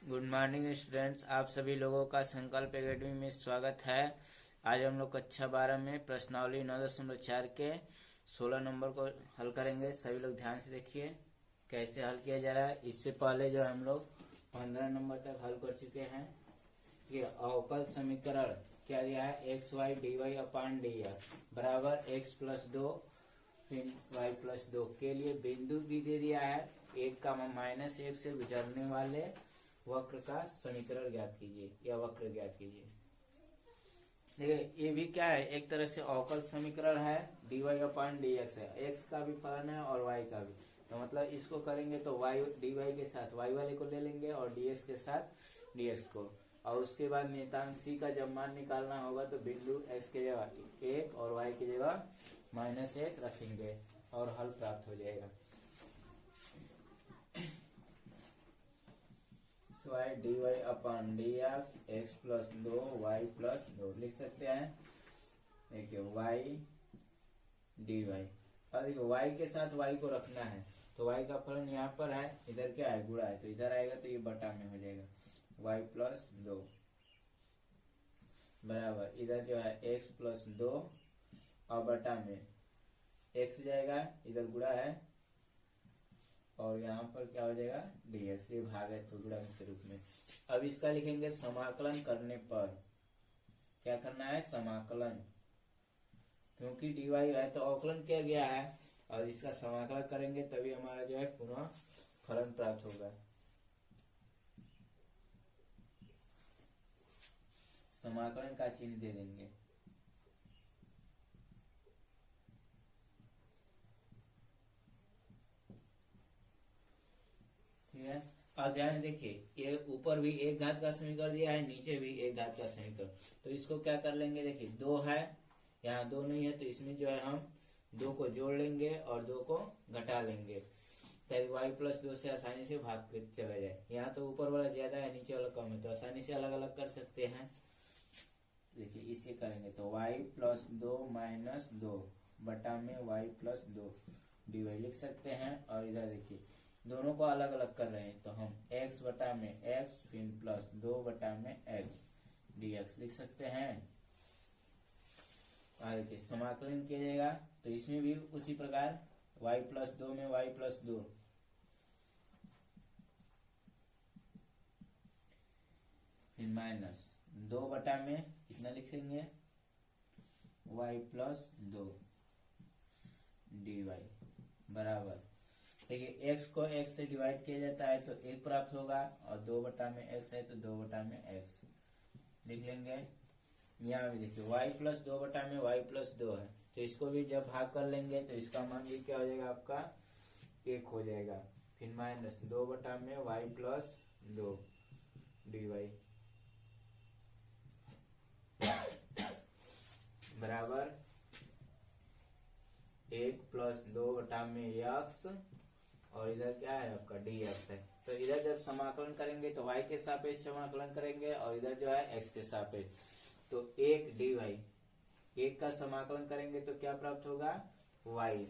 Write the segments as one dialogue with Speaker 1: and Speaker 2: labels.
Speaker 1: Good morning students, आप सभी लोगों का संकल्प एकेडमी में स्वागत है। आज हम लोग कक्षा 12 में प्रश्नावली 9.4 के 16 नंबर को हल करेंगे। सभी लोग ध्यान से देखिए कैसे हल किया जा रहा है। इससे पहले जो हम लोग 15 नंबर तक हल कर चुके हैं। ये अवकल समीकरण क्या दिया है, x Y d y upon d x बराबर एक्स प्लस 2 फिर वाई प्लस 2 के लिए बिंदु भी दे दिया है। 1, -1 से गुजरने वाले वक्र का समीकरण ज्ञात कीजिए या वक्र ज्ञात कीजिए। देखिए ये भी क्या है, एक तरह से अवकल समीकरण है। D y upon d x है, एक्स का भी फलन है और वाई का भी। तो मतलब इसको करेंगे तो वाई डी वाई के साथ वाई वाले को ले लेंगे और डी एक्स के साथ डी एक्स को, और उसके बाद नियतांक सी का जब मान निकालना होगा तो बिंदु एक्स के जगह 1 और वाई की जगह -1 रखेंगे और हल प्राप्त हो जाएगा। Y d y upon d x plus 2 y plus 2 लिख सकते हैं। देखिए वाई डी वाई, और देखिए वाई के साथ वाई को रखना है तो वाई का फलन यहाँ पर है, इधर क्या है गुणा है, तो इधर आएगा तो ये बटा में हो जाएगा वाई प्लस 2 बराबर इधर जो है एक्स प्लस 2 और बटा में एक्स जाएगा, इधर गुणा है और यहाँ पर क्या हो जाएगा dx, ये भाग है तो गुणक के रूप में। अब इसका लिखेंगे समाकलन करने पर, क्या करना है समाकलन, क्योंकि dy है तो अवकलन किया गया है और इसका समाकलन करेंगे तभी हमारा जो है पुनः फलन प्राप्त होगा। समाकलन का चिन्ह दे देंगे। अब ध्यान से देखिए, ये ऊपर भी एक घात का समीकरण दिया है, नीचे भी एक घात का समीकरण। तो इसको क्या कर लेंगे, देखिए 2 है, यहाँ 2 नहीं है तो इसमें जो है हम 2 को जोड़ लेंगे और 2 को घटा लेंगे ताकि y प्लस 2 से आसानी से भाग कर चला जाए। यहाँ तो ऊपर वाला ज्यादा है नीचे वाला कम है तो आसानी से अलग अलग कर सकते हैं। देखिए इसे करेंगे तो y प्लस 2 माइनस 2 बटा में y प्लस 2 dy लिख सकते हैं। और इधर देखिए दोनों को अलग अलग कर रहे हैं तो हम x बटा में x फिर प्लस 2 बटा में x dx लिख सकते हैं। और देखिए समाकलन किया जाएगा तो इसमें भी उसी प्रकार y प्लस 2 में y प्लस 2 फिर माइनस 2 बटा में कितना लिखेंगे y प्लस 2 dy बराबर, देखिए x को x से डिवाइड किया जाता है तो 1 प्राप्त होगा और 2 बटा में x है तो 2 बटा में x लिख लेंगे। यहाँ भी देखिए y प्लस 2 बटा में y प्लस 2 है तो इसको भी जब भाग कर लेंगे तो इसका मान भी क्या हो जाएगा आपका 1 हो जाएगा। फिर माइनस 2 बटा में y प्लस 2 dy बराबर 1 प्लस 2 बटा में x और इधर क्या है आपका dx है। तो इधर जब समाकलन करेंगे तो y के सापेक्ष समाकलन करेंगे और इधर जो है x के सापेक्ष, तो 1 dy 1 का समाकलन करेंगे तो क्या प्राप्त होगा y,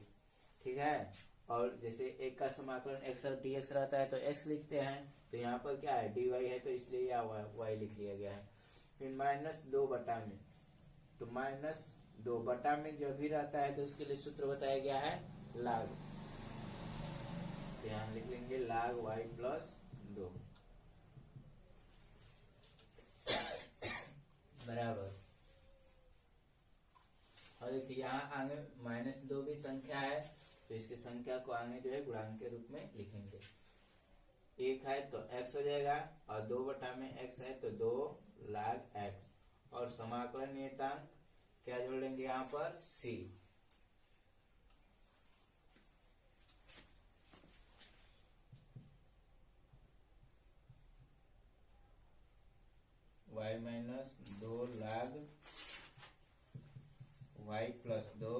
Speaker 1: ठीक है। और जैसे 1 का समाकलन x और dx रहता है तो x लिखते हैं, तो यहाँ पर क्या है dy है तो इसलिए यहाँ y लिख लिया गया है। फिर माइनस 2 बटा में, तो माइनस 2 बटा में जब भी रहता है तो उसके लिए सूत्र बताया गया है लाग, तो यहाँ लिख लेंगे लाग y प्लस 2 बराबर। और देखिए यहाँ आगे -2 भी संख्या है तो इसकी संख्या को आगे जो है गुणांक के रूप में लिखेंगे। 1 है तो x हो जाएगा और 2 बटा में x है तो 2 लाग x, और समाकलन नियतांक क्या जोड़ लेंगे यहाँ पर c, y माइनस 2 लाग y प्लस 2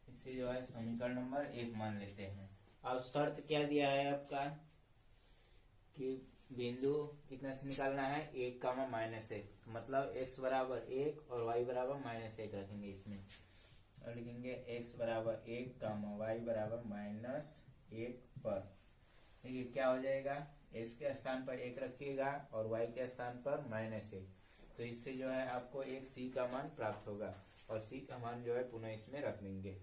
Speaker 1: इसे जो है समीकरण नंबर 1 मान लेते हैं। अब शर्त क्या दिया है आपका कि बिंदु कितना से निकालना है 1, -1, मतलब x बराबर 1 और y बराबर -1 रखेंगे इसमें। और लिखेंगे x बराबर 1 कामा y बराबर -1 पर। देखिए क्या हो जाएगा, x के स्थान पर 1 रखिएगा और y के स्थान पर -1, तो इससे जो है आपको एक c का मान प्राप्त होगा और c का मान जो है पुनः इसमें रख देंगे।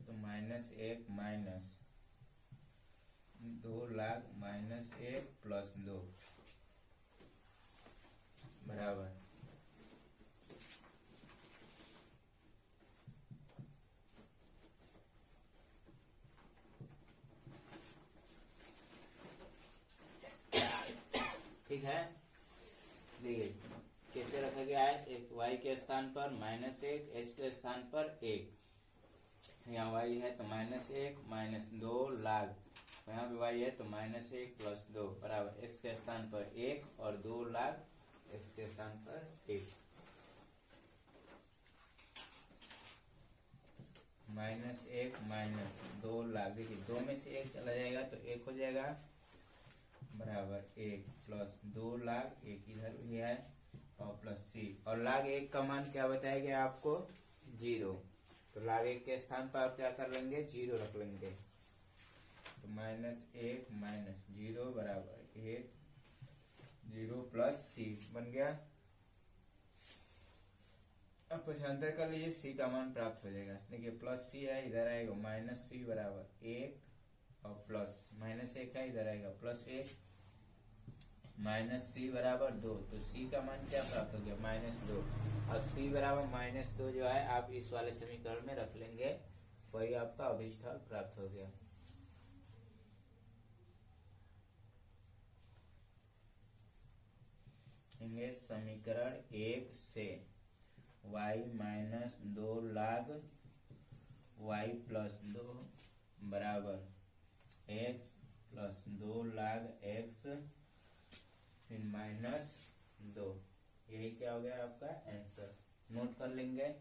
Speaker 1: तो -1 माइनस 2 लाख -1 प्लस 2 बराबर ठीक है। देखिए कैसे रखा गया है, एक y के स्थान पर -1, h के स्थान पर 1, यहाँ y है तो -1 -2 लाख, यहाँ भी y है तो -1 प्लस 2 बराबर x के स्थान पर 1 और 2 लाख x के स्थान पर 1, -1 -2 लाख। देखिए 2 में से 1 चला जाएगा तो 1 हो जाएगा बराबर 1 प्लस 2 लाख, 1 इधर भी है और प्लस c, और लाख 1 का मान क्या बताया गया आपको, 0, तो लाख 1 के स्थान पर आप क्या कर लेंगे, 0 रख लेंगे। तो -1 -0 बराबर 1, 0 प्लस c बन गया। अब पक्षांतर कर लीजिए, c का मान प्राप्त हो जाएगा। देखिए प्लस c है, इधर आएगा -c बराबर 1 और प्लस -1 है, इधर आएगा +1, -c बराबर 2, तो c का मान क्या प्राप्त हो गया, -2। अब c बराबर -2 जो है आप इस वाले समीकरण में रख लेंगे, वही आपका अभिष्ट हल प्राप्त हो गया। समीकरण 1 से y -2 लाख y प्लस 2 बराबर x प्लस 2 लाख x फिर -2, यही क्या हो गया आपका आंसर। नोट कर लेंगे।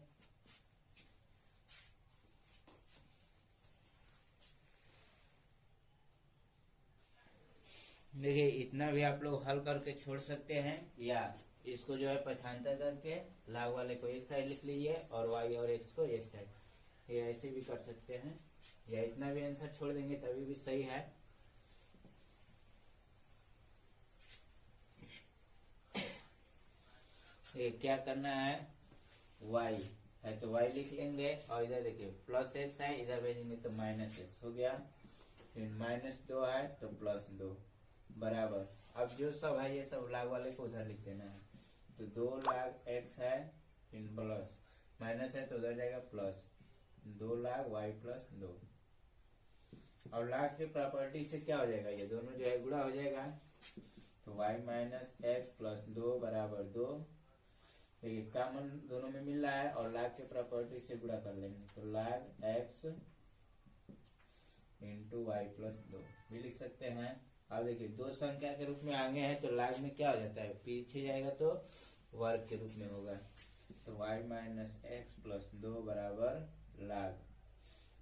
Speaker 1: देखिए इतना भी आप लोग हल करके छोड़ सकते हैं, या इसको जो है पक्षांतर करके लाग वाले को एक साइड लिख लीजिए और y और x को एक साइड, ये ऐसे भी कर सकते हैं, या इतना भी आंसर छोड़ देंगे तभी भी सही है। ये क्या करना है, y है तो y लिख लेंगे और इधर देखिए +x है, इधर भेजेंगे तो -x हो गया, फिर -2 है तो +2 बराबर, अब जो सब है ये सब लाग वाले को उधर लिख देना है। तो 2 लाख x है फिर प्लस माइनस है तो उधर जाएगा प्लस 2 लाख y प्लस 2, और लाख के प्रॉपर्टी से क्या हो जाएगा, ये दोनों जो है गुणा हो जाएगा, तो y माइनस एक्स प्लस 2 बराबर 2। देखिए कॉमन दोनों में मिल रहा है और लाख के प्रॉपर्टी से गुणा कर लेंगे, तो लाख x इंटू वाई प्लस 2 भी लिख सकते हैं। अब देखिए दो संख्या के रूप में आगे हैं तो लाग में क्या हो जाता है, पीछे जाएगा तो वर्ग के रूप में होगा, तो y माइनस एक्स प्लस 2 बराबर लाग,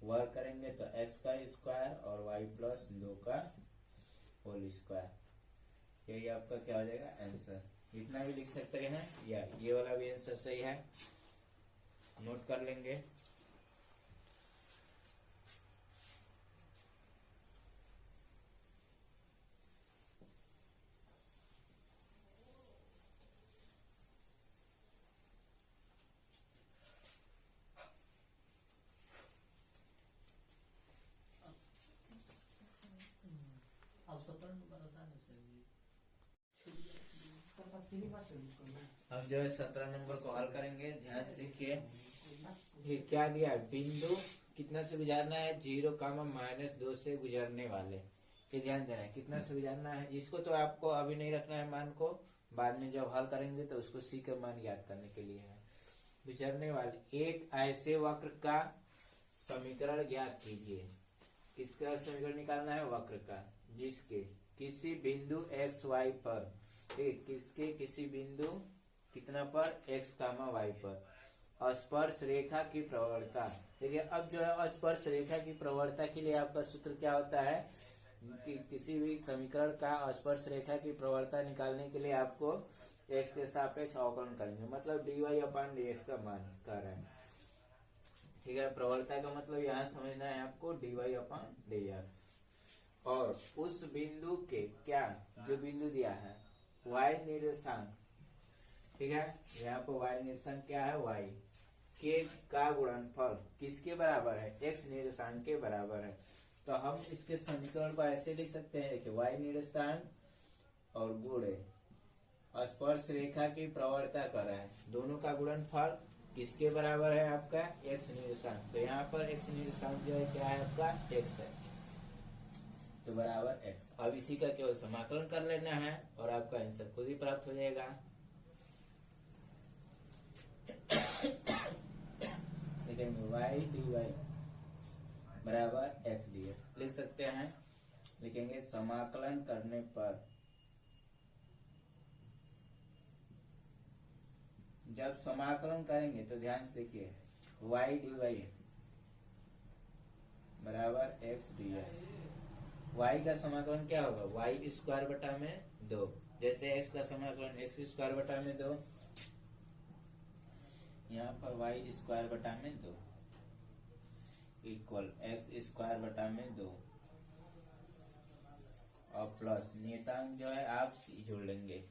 Speaker 1: वर्ग करेंगे तो x का स्क्वायर और y प्लस 2 का होल स्क्वायर, यही आपका क्या हो जाएगा आंसर। इतना भी लिख सकते हैं, या ये वाला भी आंसर सही है, नोट कर लेंगे। अब जो है 17 नंबर को हल करेंगे, ध्यान से देखिए। ये क्या दिया है, बिंदु कितना से गुजारना है, 0, -2 से गुजरने वाले, ये ध्यान देना है कितना से गुजरना है। इसको तो आपको अभी नहीं रखना है मान को, बाद में जब हल करेंगे तो उसको सी का मान याद करने के लिए है। गुजरने वाले एक ऐसे वक्र का समीकरण ज्ञात कीजिए। किसका समीकरण निकालना है, वक्र का, जिसके किसी बिंदु एक्स वाई पर, किसके किसी बिंदु कितना पर, x, y पर स्पर्श रेखा की प्रवणता। देखिए अब जो है स्पर्श रेखा की प्रवणता के लिए आपका सूत्र क्या होता है कि किसी भी समीकरण का स्पर्श रेखा की प्रवणता निकालने के लिए आपको एक्स के सापेक्ष अवकलन करेंगे, मतलब dy अपॉन dx का मान कर रहे हैं। ठीक है, प्रवणता का मतलब यहाँ समझना है आपको dy अपॉन dx। और उस बिंदु के क्या, जो बिंदु दिया है y निर्देशांक, ठीक है, यहाँ पर y निर्देशांक क्या है, y के का गुणनफल किसके बराबर है, x निर्देशांक के बराबर है। तो हम इसके समीकरण को ऐसे लिख सकते हैं, देखिए y निर्देशांक और गुणे स्पर्श रेखा की प्रवणता कर रहा है, दोनों का गुणनफल किसके बराबर है, आपका x निर्देशांक। तो यहाँ पर x निर्देशांक जो है क्या है, आपका x है, तो बराबर x। अब इसी का केवल समाकलन कर लेना है और आपका आंसर खुद ही प्राप्त हो जाएगा। लिखेंगे y dy बराबर x dx, लिख सकते हैं। लिखेंगे समाकलन करने पर, जब समाकलन करेंगे तो ध्यान से देखिए y dy बराबर x dx। y का समाकलन क्या होगा, y स्क्वायर बटा में 2, जैसे x का समाकलन x स्क्वायर बटा में 2, यहाँ पर y स्क्वायर बटा में 2 इक्वल x स्क्वायर बटा में 2 और प्लस नियतांक जो है आप जोड़ लेंगे।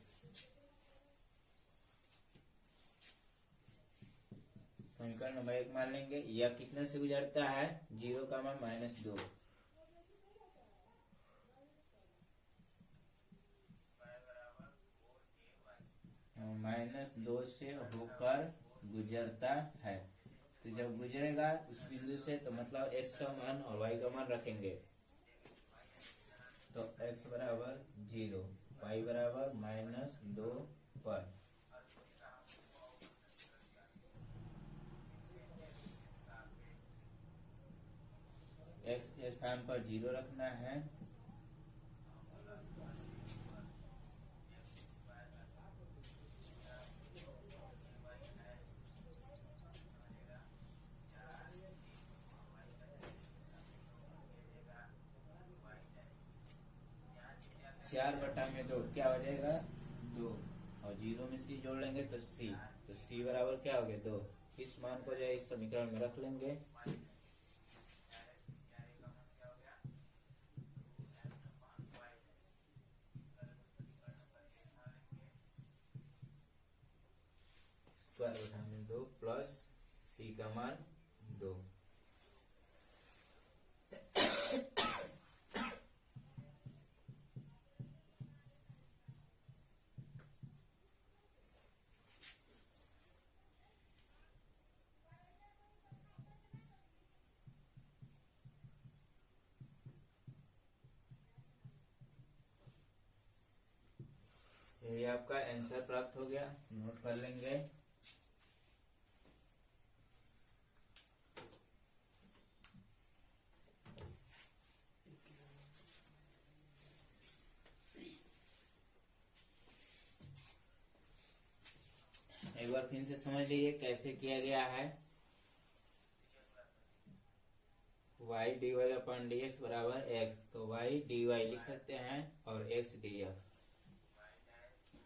Speaker 1: समीकरण नंबर 1 मान लेंगे, यह कितने से गुजरता है, 0, -2। -2 से होकर गुजरता है। तो जब गुजरेगा उस बिंदु से, तो मतलब x का मान और y का मान रखेंगे, तो x बराबर 0, y बराबर -2 पर। x के स्थान पर 0 रखना है, चार बटा में 2 क्या हो जाएगा, 2, और 0 में c जोड़ लेंगे तो c, तो c बराबर क्या हो गया, 2। इस मान को जो है इस समीकरण में रख लेंगे। स्क्वायर बटा में 2 प्लस c का मान 2। ये आपका आंसर प्राप्त हो गया, नोट कर लेंगे। एक बार फिर से समझ लीजिए कैसे किया गया है। y dy अपन dx बराबर x, तो y dy लिख सकते हैं और x dx।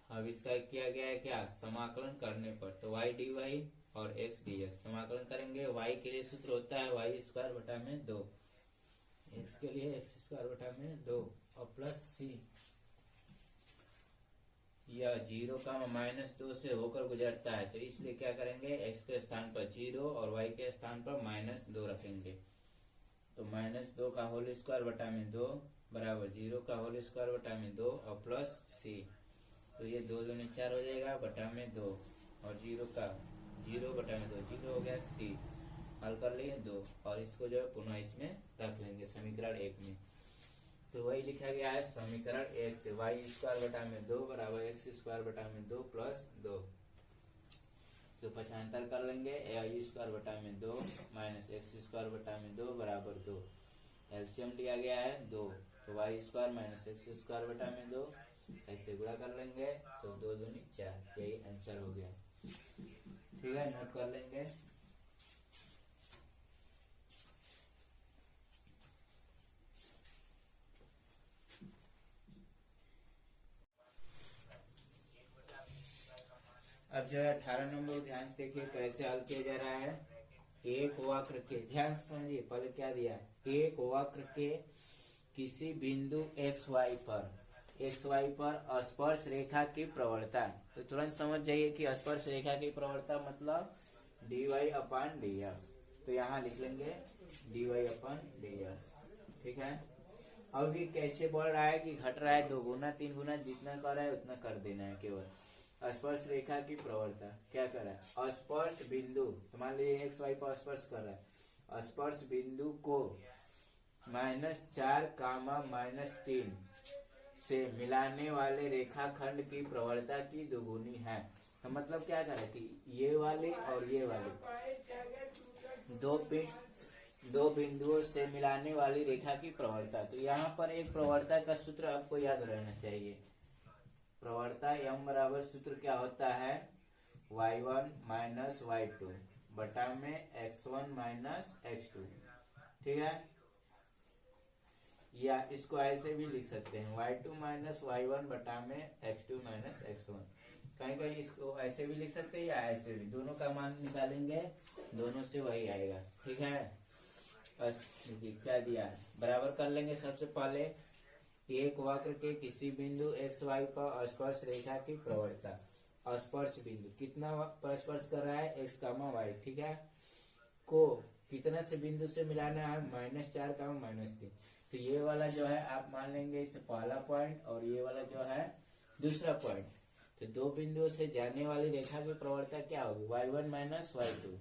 Speaker 1: अब इसका किया गया है क्या, समाकलन करने पर, तो y dy और x dx समाकलन करेंगे। y के लिए सूत्र होता है y स्क्वायर बटा में 2, x के लिए x स्क्वायर बटा में 2 और प्लस c। यह 0, -2 से होकर गुजरता है, तो इसलिए क्या करेंगे, x के स्थान पर 0 और y के स्थान पर -2 रखेंगे। तो -2 का होल स्क्वायर बटा में 2 बराबर 0 का होल स्क्वायर बटा में 2 और प्लस c। तो ये 2 दूनी 4 हो जाएगा बटा में 2 और 0 का 0 बटा में 2 0 हो गया, c हल कर लिए 2 और इसको जो है पुनः इसमें रख लेंगे समीकरण 1 में। तो वही लिखा गया है समीकरण 1 से y स्क्वायर बटा में 2 बराबर x स्क्वायर बटा में 2 प्लस 2। तो पक्षांतर कर लेंगे, y स्क्वायर बटा में 2 माइनस x स्क्वायर बटा में 2 बराबर 2। एलसीएम दिया गया है 2, तो y square minus x square बटा में 2 ऐसे गुणा कर लेंगे, तो 2 दूनी 4, यही आंसर हो गया। ठीक है, नोट कर लेंगे। अब जो है 18 नंबर ध्यान से देखिए कैसे हल किया जा रहा है। एक वक्र के, ध्यान से समझिए, पहले क्या दिया है, एक वक्र के किसी बिंदु एक्स वाई पर स्पर्श रेखा की प्रवणता। तो तुरंत समझ जाइए कि स्पर्श रेखा की प्रवणता मतलब dy अपान dx। तो यहाँ लिख लेंगे dy अपान dx, ठीक है। अब ये कैसे बढ़ रहा है कि घट रहा है, 2 गुना 3 गुना, जितना कर रहा है उतना कर देना है। केवल स्पर्श रेखा की प्रवणता क्या कर रहा है, स्पर्श बिंदु, तो मान लीजिए एक्स वाई पर स्पर्श कर रहा है, स्पर्श बिंदु को -4 -3 से मिलाने वाले रेखाखंड की प्रवणता की दोगुनी है। तो मतलब क्या करे कि ये वाले और ये वाले दो बिंदुओं से मिलाने वाली रेखा की प्रवणता। तो यहाँ पर एक प्रवणता का सूत्र आपको याद रहना चाहिए। प्रवणता m बराबर सूत्र क्या होता है, y1 माइनस y2 बटा में x1 माइनस x2, ठीक है। या इसको ऐसे भी लिख सकते हैं, y2 माइनस y1 बटा में x2 माइनस x1। कहीं कहीं इसको ऐसे भी लिख सकते हैं या ऐसे भी, दोनों का मान निकालेंगे, दोनों से वही आएगा, ठीक है। बस क्या दिया है, बराबर कर लेंगे। सबसे पहले एक वक्र के किसी बिंदु एक्स वाई पर स्पर्श रेखा की प्रवणता, स्पर्श बिंदु कितना पर स्पर्श कर रहा है, x y, ठीक है, को कितना से बिंदु से मिलाना है, -4 -3। तो ये वाला जो है आप मान लेंगे इसे पहला पॉइंट और ये वाला जो है दूसरा पॉइंट। तो दो बिंदुओं से जाने वाली रेखा की प्रवणता क्या होगी, y1 माइनस y2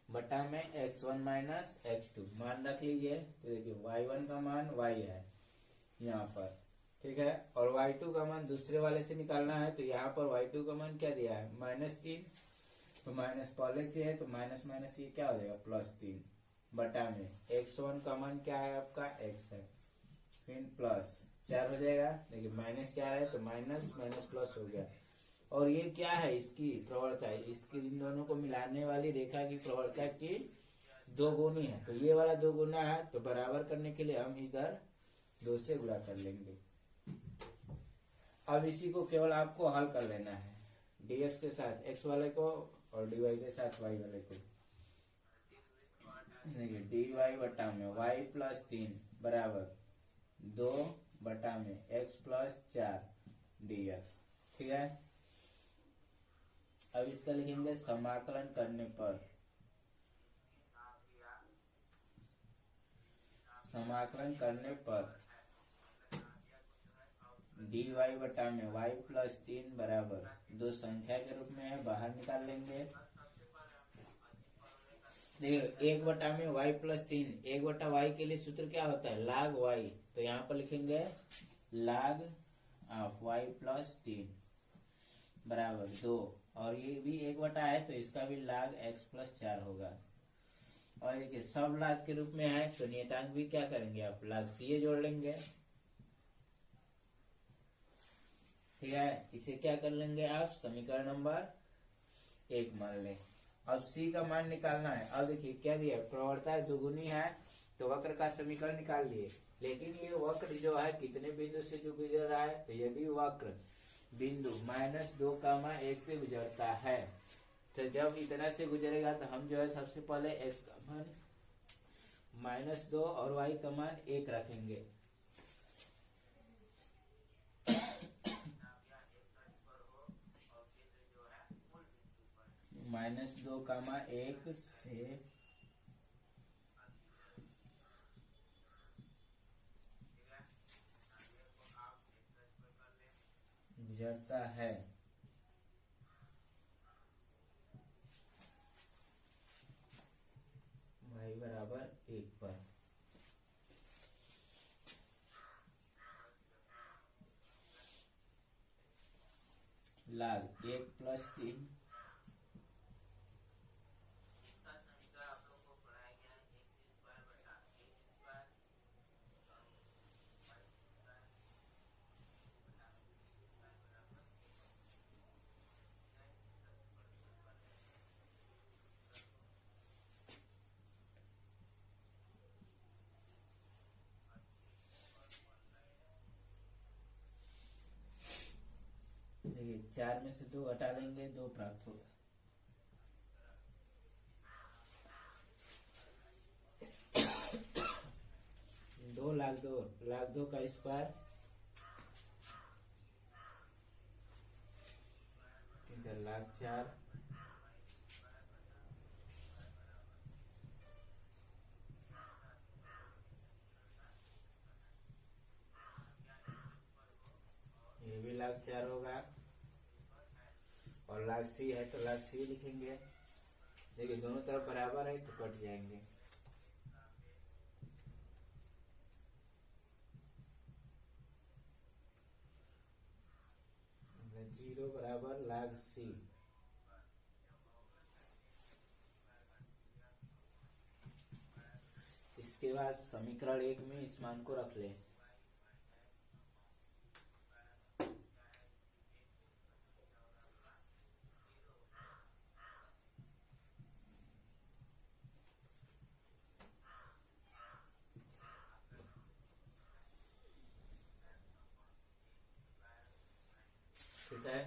Speaker 1: बटा में x1 माइनस x2, मान रख लीजिए। तो देखिए y1 का मान y है यहाँ पर, ठीक है, और y2 का मान दूसरे वाले से निकालना है। तो यहाँ पर y2 का मान क्या दिया है, -3, तो माइनस पहले से है तो माइनस माइनस ये क्या हो जाएगा, +3 बटा में x1 का मान क्या है आपका x है, फिर +4 हो जाएगा। देखिए -4 है तो माइनस माइनस प्लस हो गया। और ये क्या है, इसकी प्रवणता है, इसकी इन दोनों को मिलाने वाली रेखा की प्रवणता की 2 गुनी है। तो ये वाला 2 गुना है, तो बराबर करने के लिए हम इधर 2 से गुणा कर लेंगे। अब इसी को केवल आपको हल कर लेना है, dx के साथ x वाले को और dy के साथ y वाले को। देखिए dy बटा में y + 3 बराबर 2 बटा में x + 4 dx, ठीक है। अब इसका लिखेंगे समाकलन करने पर, समाकलन करने पर dy बटा में y + 3 बराबर 2 संख्या के रूप में है, बाहर निकाल लेंगे। देखिए 1 बटा में y + 3, 1 बटा y के लिए सूत्र क्या होता है, log y। तो यहाँ पर लिखेंगे log ऑफ y + 3 बराबर 2, और ये भी 1 बटा है तो इसका भी log x + 4 होगा। और देखिए सब log के रूप में है तो नियतांक भी क्या करेंगे आप, log c जोड़ लेंगे, ठीक है। इसे क्या कर लेंगे आप, समीकरण नंबर 1 मान लें। अब c का मान निकालना है। अब देखिए क्या दिया, प्रवणता दोगुनी है तो वक्र का समीकरण निकाल लिए। लेकिन ये वक्र जो है कितने बिंदु से जो गुजर रहा है, तो यदि वक्र बिंदु -2, 1 से गुजरता है, तो जब इतना से गुजरेगा तो हम जो है सबसे पहले x का मान -2 और y का मान 1 रखेंगे। -2, 1 से गुजरता है, y बराबर 1 पर। log 1 + 3 देखिए 4 में से 2 घटा लेंगे, 2 प्राप्त होगा। लाख दो का स्क्वायर इधर 1,04,000। ये भी 1,04,000 होगा और 1,80,000 है तो 1,80,000 लिखेंगे। देखिए दोनों तरफ बराबर है तो कट जाएंगे। जीरो बराबर 1,80,000। इसके बाद समीकरण 1 में इस मान को रख लें। ठीक है,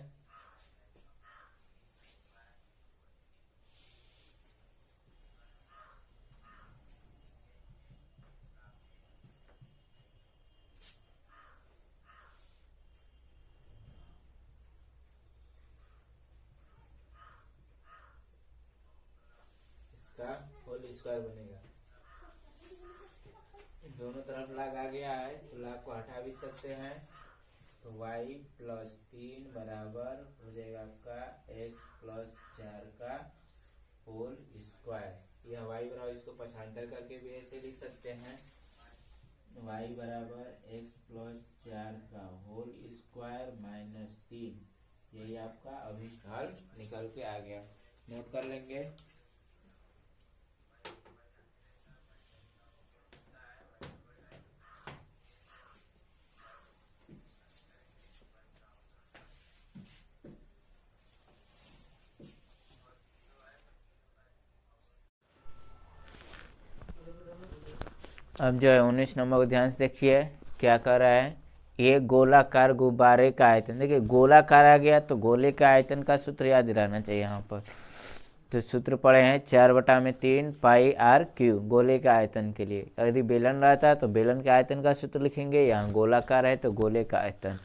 Speaker 1: इसका होल स्क्वायर बनेगा। दोनों तरफ लाग आ गया है तो लाग को हटा भी सकते हैं, तो y + 3 बराबर हो जाएगा आपका x + 4 का होल स्क्वायर। यह y बराबर, इसको पक्षांतर करके भी ऐसे लिख सकते हैं, y बराबर x + 4 का होल स्क्वायर -3। यही आपका अभिष्ट हल निकल के आ गया। नोट कर लेंगे। अब जो है 19 नंबर को ध्यान से देखिए, क्या कर रहा है। एक गोलाकार गुब्बारे का आयतन, देखिए गोलाकार आ गया तो गोले का आयतन का सूत्र याद रहना चाहिए यहाँ पर। तो सूत्र पढ़े हैं 4/3 πr/क्यू गोले के आयतन के लिए। यदि बेलन रहता है तो बेलन के आयतन का सूत्र लिखेंगे, यहाँ गोलाकार है तो गोले का आयतन।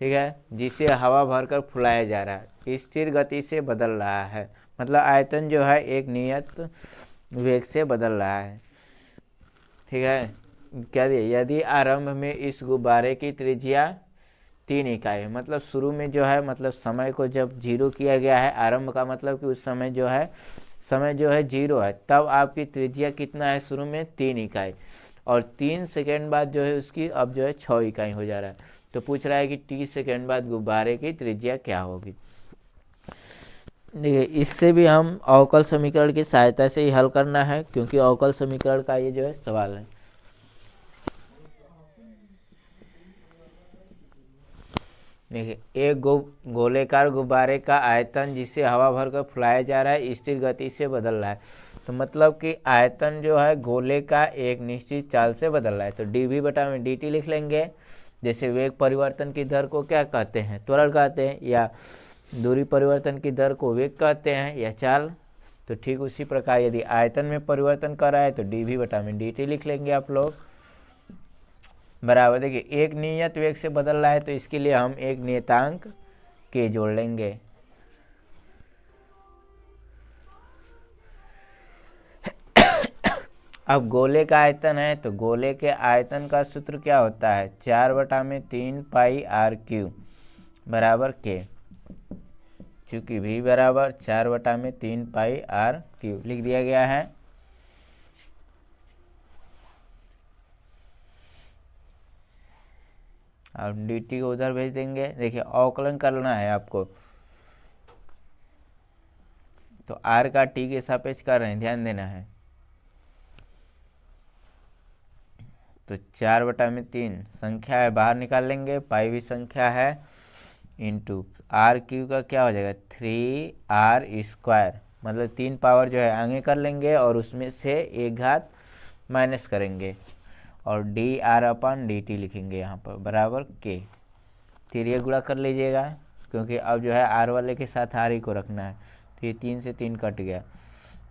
Speaker 1: ठीक है, जिसे हवा भरकर फुलाया जा रहा है, स्थिर गति से बदल रहा है, मतलब आयतन जो है एक नियत वेग से बदल रहा है। ठीक है, क्या दिया, यदि आरंभ में इस गुब्बारे की त्रिज्या 3 इकाई, मतलब शुरू में जो है, मतलब समय को जब 0 किया गया है, आरंभ का मतलब कि उस समय जो है 0 है, तब आपकी त्रिज्या कितना है शुरू में 3 इकाई, और 3 सेकेंड बाद जो है उसकी अब जो है 6 इकाई हो जा रहा है। तो पूछ रहा है कि 30 सेकेंड बाद गुब्बारे की त्रिज्या क्या होगी। देखिए इससे भी हम अवकल समीकरण की सहायता से ही हल करना है, क्योंकि अवकल समीकरण का ये जो है सवाल है। देखिए एक गोलेकार गुब्बारे का आयतन जिसे हवा भरकर फुलाया जा रहा है स्थिर गति से बदल रहा है, तो मतलब कि आयतन जो है गोले का एक निश्चित चाल से बदल रहा है, तो dv/dt लिख लेंगे। जैसे वेग परिवर्तन की दर को क्या कहते हैं, त्वरण कहते हैं, या दूरी परिवर्तन की दर को वेग कहते हैं, या चाल। तो ठीक उसी प्रकार यदि आयतन में परिवर्तन कर रहा है तो dv/dt लिख लेंगे आप लोग, बराबर। देखिए एक नियत वेग से बदल रहा है तो इसके लिए हम एक नियतांक k जोड़ लेंगे। अब गोले का आयतन है तो गोले के आयतन का सूत्र क्या होता है, 4/3 πr/क्यू बराबर k, चूंकि v बराबर 4/3 πr/क्यू लिख दिया गया है। अब dt को उधर भेज देंगे। देखिए अवकलन करना है आपको, तो r का t के सापेक्ष कर रहे हैं, ध्यान देना है। तो 4/3 संख्या है, बाहर निकाल लेंगे, पाई भी संख्या है, इंटू r/क्यू का क्या हो जाएगा 3r², मतलब 3 पावर जो है आगे कर लेंगे और उसमें से 1 घात माइनस करेंगे, और dr/dt लिखेंगे यहाँ पर बराबर k। फिर ये गुणा कर लीजिएगा, क्योंकि अब जो है आर वाले के साथ आर ही को रखना है, तो ये 3 से 3 कट गया,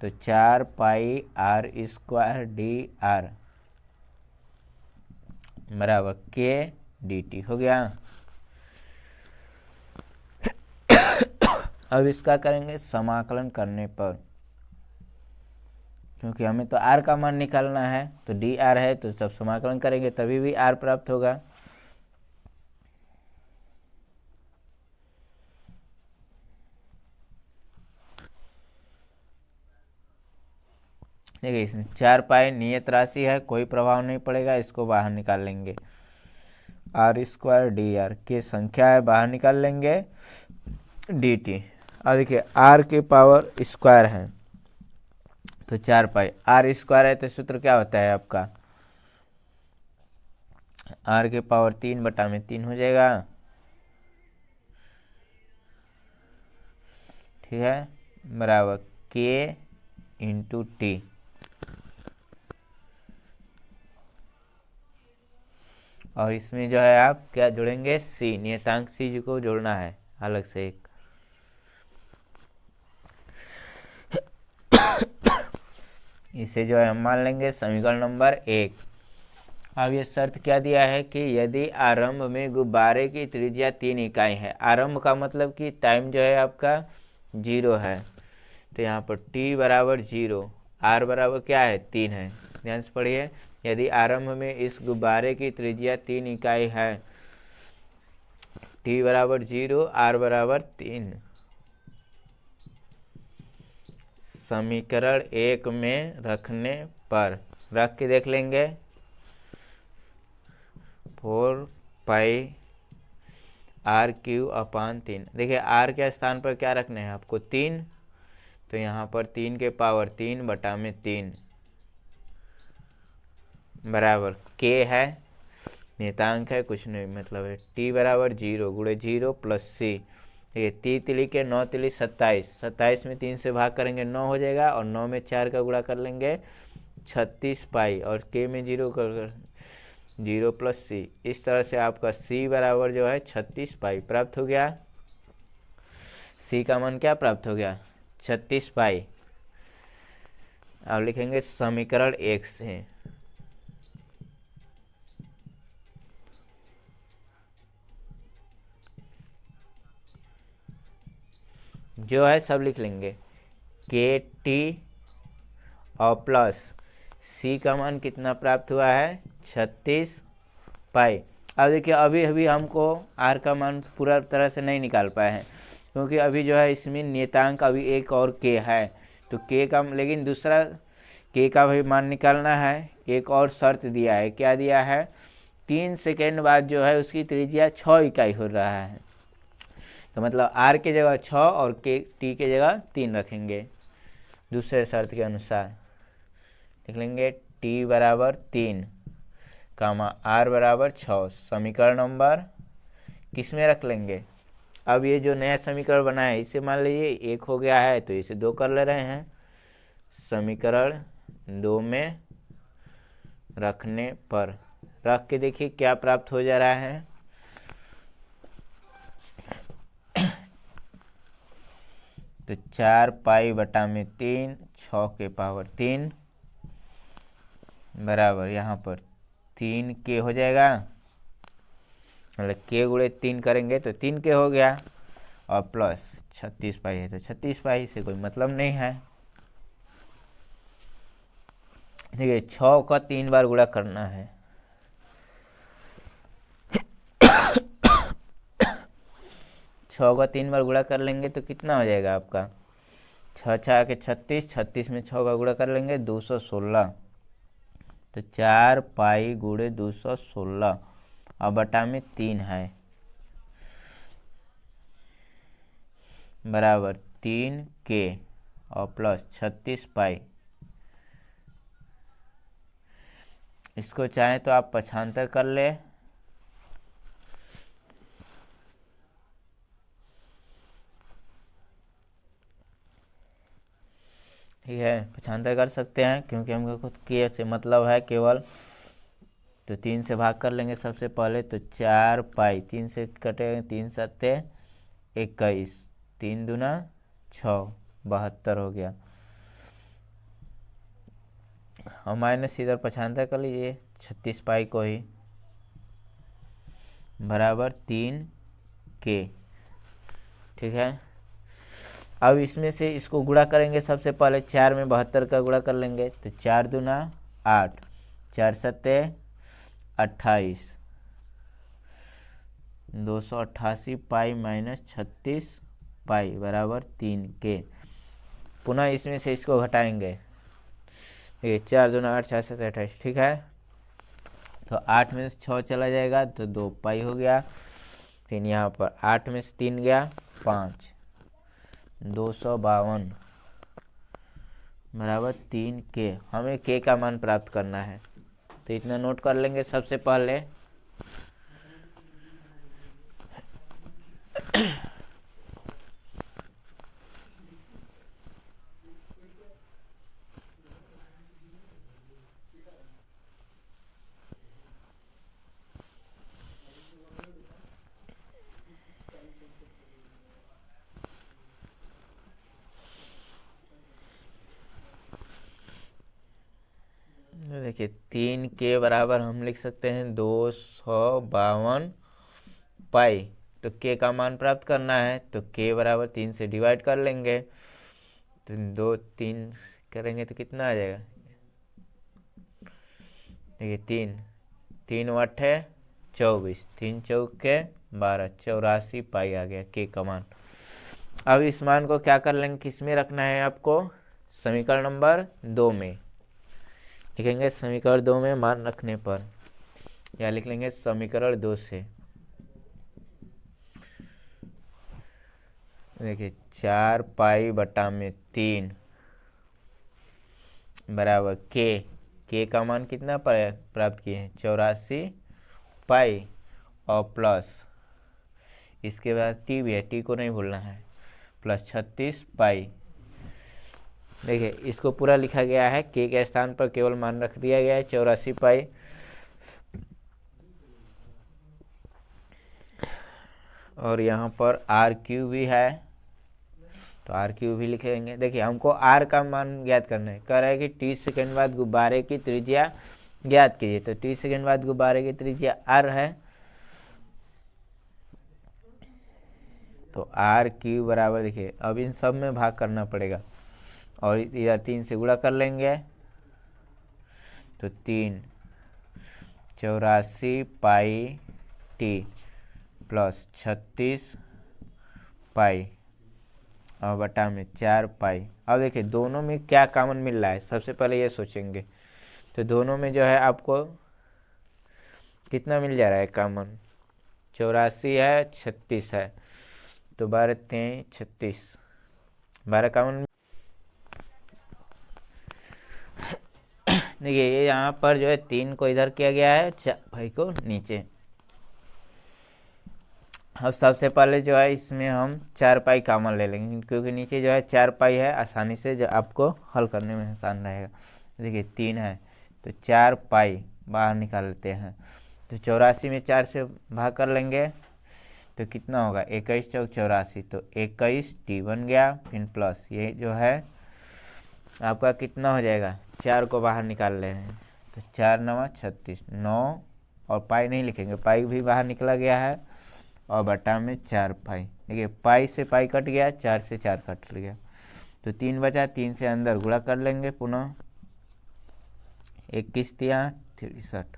Speaker 1: तो 4 पाई आर स्क्वायर डी आर बराबर के डी टी हो गया। अब इसका करेंगे समाकलन करने पर, क्योंकि हमें तो आर का मान निकालना है, तो डी आर है, तो सब समाकलन करेंगे तभी भी आर प्राप्त होगा। देखिए इसमें 4 पाई नियत राशि है, कोई प्रभाव नहीं पड़ेगा, इसको बाहर निकाल लेंगे। आर स्क्वायर डी आर की संख्या है, बाहर निकाल लेंगे डी टी। अब देखिए आर की पावर स्क्वायर है तो 4 पाई, आर स्क्वायर है तो सूत्र क्या होता है आपका, आर की पावर 3/3 हो जाएगा, ठीक है, बराबर के इंटू टी। और इसमें जो है आप क्या जोड़ेंगे, सी, नियतांक सी जी को जोड़ना है अलग से एक। इसे जो है हम मान लेंगे समीकरण नंबर 1। अब ये शर्त क्या दिया है कि यदि आरंभ में गुब्बारे की त्रिज्या 3 इकाई है, आरंभ का मतलब कि टाइम जो है आपका 0 है, तो यहाँ पर t बराबर 0, r बराबर क्या है 3 है। ध्यान से पढ़िए, यदि आरंभ में इस गुब्बारे की त्रिज्या 3 इकाई है, t बराबर 0, r बराबर 3, समीकरण 1 में रखने पर, रख के देख लेंगे, 4 पाई आर क्यू अपान 3। देखिए आर के स्थान पर क्या रखना है आपको 3, तो यहाँ पर 3 के पावर 3/3 बराबर के है, नियतांक है, कुछ नहीं मतलब है, टी बराबर 0 गुणे 0 प्लस सी। ये 3 तिली के 9 तिली 27, 27 में 3 से भाग करेंगे 9 हो जाएगा, और 9 में 4 का गुणा कर लेंगे 36 पाई, और के में 0 कर 0 प्लस सी। इस तरह से आपका सी बराबर जो है 36 पाई प्राप्त हो गया। सी का मान क्या प्राप्त हो गया, 36 पाई। अब लिखेंगे समीकरण 1 से, जो है सब लिख लेंगे, के टी और प्लस सी का मान कितना प्राप्त हुआ है 36 पाई। अब देखिए अभी अभी हमको आर का मान पूरा तरह से नहीं निकाल पाए हैं, क्योंकि अभी जो है इसमें नियतांक अभी एक और के है, तो के का, लेकिन दूसरा के का भी मान निकालना है। एक और शर्त दिया है, क्या दिया है, 3 सेकेंड बाद जो है उसकी त्रिज्या 6 इकाई हो रहा है, तो मतलब आर के जगह 6 और के टी के जगह 3 रखेंगे दूसरे शर्त के अनुसार। लिख लेंगे टी बराबर 3 कामा आर बराबर 6, समीकरण नंबर किस में रख लेंगे। अब ये जो नया समीकरण बना है इसे मान लीजिए 1 हो गया है, तो इसे 2 कर ले रहे हैं, समीकरण 2 में रखने पर, रख के देखिए क्या प्राप्त हो जा रहा है, तो 4 पाई बटा में 3, 6 के पावर 3 बराबर यहाँ पर 3 के हो जाएगा, मतलब के गुणे 3 करेंगे तो 3 के हो गया, और प्लस 36 पाई है तो 36 पाई से कोई मतलब नहीं है। देखिए 6 का 3 बार गुणा करना है, 6 का 3 बार गुणा कर लेंगे तो कितना हो जाएगा आपका, 6 6 के 36, 36 में 6 का गुणा कर लेंगे 216, तो 4 पाई गुणे 216 और बटा में 3 है बराबर 3 के और प्लस 36 पाई। इसको चाहे तो आप पक्षांतर कर ले, ठीक है, पक्षांतर कर सकते हैं, क्योंकि हमको खुद के से मतलब है केवल, तो 3 से भाग कर लेंगे सबसे पहले, तो 4 पाई, 3 से कटेगा 3 सत्ते 21, 3 दूना 6, 72 हो गया। और माइनस इधर पछानता कर लीजिए 36 पाई को ही बराबर 3K। ठीक है, अब इसमें से इसको गुणा करेंगे। सबसे पहले 4 में 72 का गुणा कर लेंगे, तो 4 दूना 8, 4 सत्ते 28, 288 पाई माइनस 36 पाई बराबर 3K। पुनः इसमें से इसको घटाएंगे, ये 4 दूना 8, 4 सत्ते 28। ठीक है, तो 8 में से 6 चला जाएगा तो 2 पाई हो गया। फिर यहाँ पर 8 में से 3 गया 5, 252 बराबर 3K। हमें K का मान प्राप्त करना है, तो इतना नोट कर लेंगे सबसे पहले। देखिए 3K बराबर हम लिख सकते हैं 252 पाई। तो K का मान प्राप्त करना है, तो K बराबर 3 से डिवाइड कर लेंगे, तो 2 3 करेंगे तो कितना आ जाएगा। देखिए 3 3 8 24, 3 चौके 12, 84 पाई आ गया K का मान। अब इस मान को क्या कर लेंगे, किस में रखना है आपको, समीकरण नंबर 2 में लिखेंगे। समीकरण 2 में मान रखने पर या लिख लेंगे समीकरण 2 से। देखिए 4 पाई बटा में 3 बराबर K का मान कितना प्राप्त किए हैं, 84 पाई और प्लस इसके बाद T भी है, T को नहीं भूलना है, प्लस 36 पाई। देखिए इसको पूरा लिखा गया है, K के स्थान पर केवल मान रख दिया गया है 84 पाई। और यहाँ पर RQ भी है, तो RQ भी लिखेंगे। देखिए हमको R का मान ज्ञात करना है, कह रहा है कि 30 सेकेंड बाद गुब्बारे की त्रिज्या ज्ञात कीजिए। तो 30 सेकेंड बाद गुब्बारे की त्रिज्या R है, तो RQ बराबर, देखिए अब इन सब में भाग करना पड़ेगा और इधर 3 से गुणा कर लेंगे, तो 3 84 पाई T प्लस 36 पाई और बटा में 4 पाई। अब देखिए दोनों में क्या कॉमन मिल रहा है, सबसे पहले ये सोचेंगे। तो दोनों में जो है आपको कितना मिल जा रहा है कॉमन, 84 है 36 है, तो 12 3 36, 12 कॉमन। देखिए ये यहाँ पर जो है 3 को इधर किया गया है, 4 पाई को नीचे। अब सबसे पहले जो है इसमें हम 4 पाई कॉमन ले लेंगे, क्योंकि नीचे जो है 4 पाई है, आसानी से जो आपको हल करने में आसान रहेगा। देखिए 3 है तो 4 पाई बाहर निकाल लेते हैं, तो 84 में 4 से भाग कर लेंगे तो कितना होगा, 21 चौक 84, तो 21 T बन गया। फिर प्लस ये जो है आपका कितना हो जाएगा, 4 को बाहर निकाल ले रहे हैं, तो 4 9 36, 9 और पाई नहीं लिखेंगे, पाई भी बाहर निकला गया है, और बटा में 4 पाई। देखिए पाई से पाई कट गया, 4 से 4 कट गया, तो 3 बचा, 3 से अंदर गुणा कर लेंगे पुनः, 21 3 63।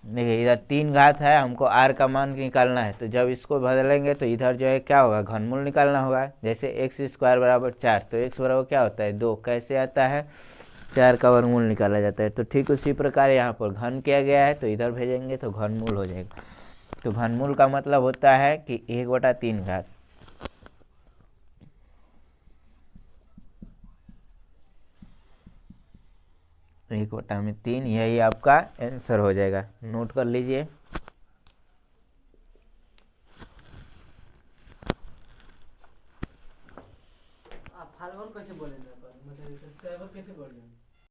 Speaker 1: देखिए इधर 3 घात है, हमको R का मान निकालना है, तो जब इसको बदलेंगे तो इधर जो है क्या होगा, घनमूल निकालना होगा। जैसे x² बराबर 4, तो x बराबर क्या होता है 2, कैसे आता है, 4 का वर्गमूल निकाला जाता है। तो ठीक उसी प्रकार यहाँ पर घन किया गया है, तो इधर भेजेंगे तो घनमूल हो जाएगा। तो घनमूल का मतलब होता है कि 1/3 घात। एक बटा में 3, यही आपका आंसर हो जाएगा, नोट कर लीजिए।